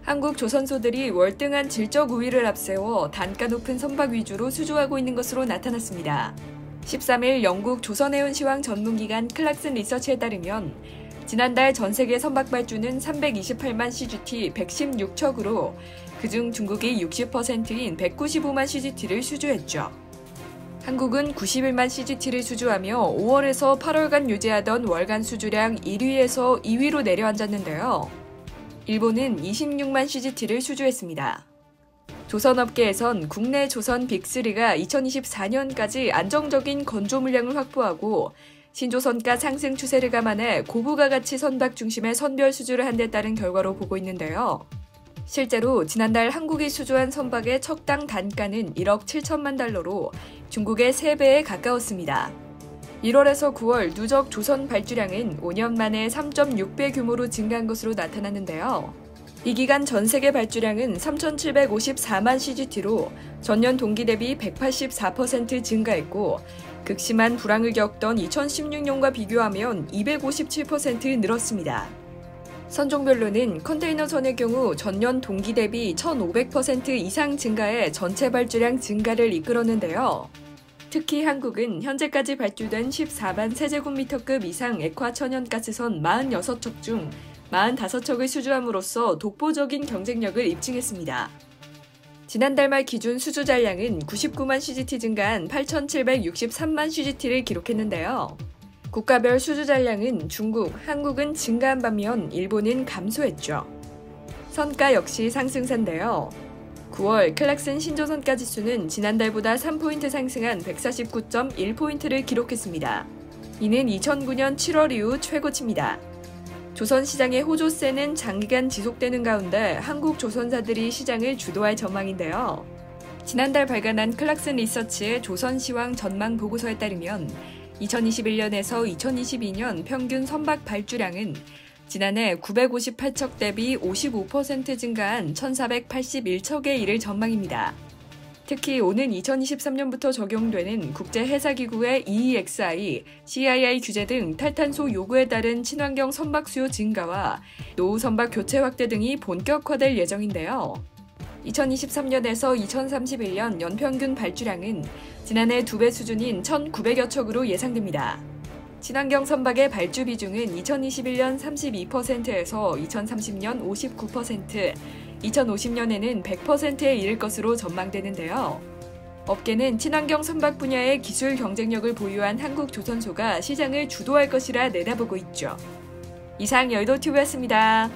한국 조선소들이 월등한 질적 우위를 앞세워 단가 높은 선박 위주로 수주하고 있는 것으로 나타났습니다. 13일 영국 조선해운시황 전문기관 클락슨 리서치에 따르면 지난달 전 세계 선박 발주는 328만 CGT 116척으로 그중 중국이 60%인 195만 CGT를 수주했죠. 한국은 91만 CGT를 수주하며 5월에서 8월간 유지하던 월간 수주량 1위에서 2위로 내려앉았는데요. 일본은 26만 CGT를 수주했습니다. 조선업계에선 국내 조선 빅3가 2024년까지 안정적인 건조 물량을 확보하고 신조선가 상승 추세를 감안해 고부가 가치 선박 중심의 선별 수주를 한 데 따른 결과로 보고 있는데요. 실제로 지난달 한국이 수주한 선박의 척당 단가는 1억 7천만 달러로 중국의 3배에 가까웠습니다. 1월에서 9월 누적 조선 발주량은 5년 만에 3.6배 규모로 증가한 것으로 나타났는데요. 이 기간 전 세계 발주량은 3,754만 CGT로 전년 동기 대비 184% 증가했고 극심한 불황을 겪던 2016년과 비교하면 257% 늘었습니다. 선종별로는 컨테이너선의 경우 전년 동기 대비 1,500% 이상 증가해 전체 발주량 증가를 이끌었는데요. 특히 한국은 현재까지 발주된 14만 세제곱미터급 이상 액화 천연가스선 46척 중 45척을 수주함으로써 독보적인 경쟁력을 입증했습니다. 지난달 말 기준 수주 잔량은 99만 CGT 증가한 8,763만 CGT를 기록했는데요. 국가별 수주 잔량은 중국, 한국은 증가한 반면 일본은 감소했죠. 선가 역시 상승세인데요. 9월 클락슨 신조선가 지수는 지난달보다 3포인트 상승한 149.1포인트를 기록했습니다. 이는 2009년 7월 이후 최고치입니다. 조선 시장의 호조세는 장기간 지속되는 가운데 한국 조선사들이 시장을 주도할 전망인데요. 지난달 발간한 클락슨 리서치의 조선시황 전망 보고서에 따르면 2021년에서 2022년 평균 선박 발주량은 지난해 958척 대비 55% 증가한 1,481척에 이를 전망입니다. 특히 오는 2023년부터 적용되는 국제해사기구의 EEXI, CII 규제 등 탈탄소 요구에 따른 친환경 선박 수요 증가와 노후 선박 교체 확대 등이 본격화될 예정인데요. 2023년에서 2031년 연평균 발주량은 지난해 2배 수준인 1,900여 척으로 예상됩니다. 친환경 선박의 발주 비중은 2021년 32%에서 2030년 59%, 2050년에는 100%에 이를 것으로 전망되는데요. 업계는 친환경 선박 분야의 기술 경쟁력을 보유한 한국 조선소가 시장을 주도할 것이라 내다보고 있죠. 이상 여의도TV였습니다.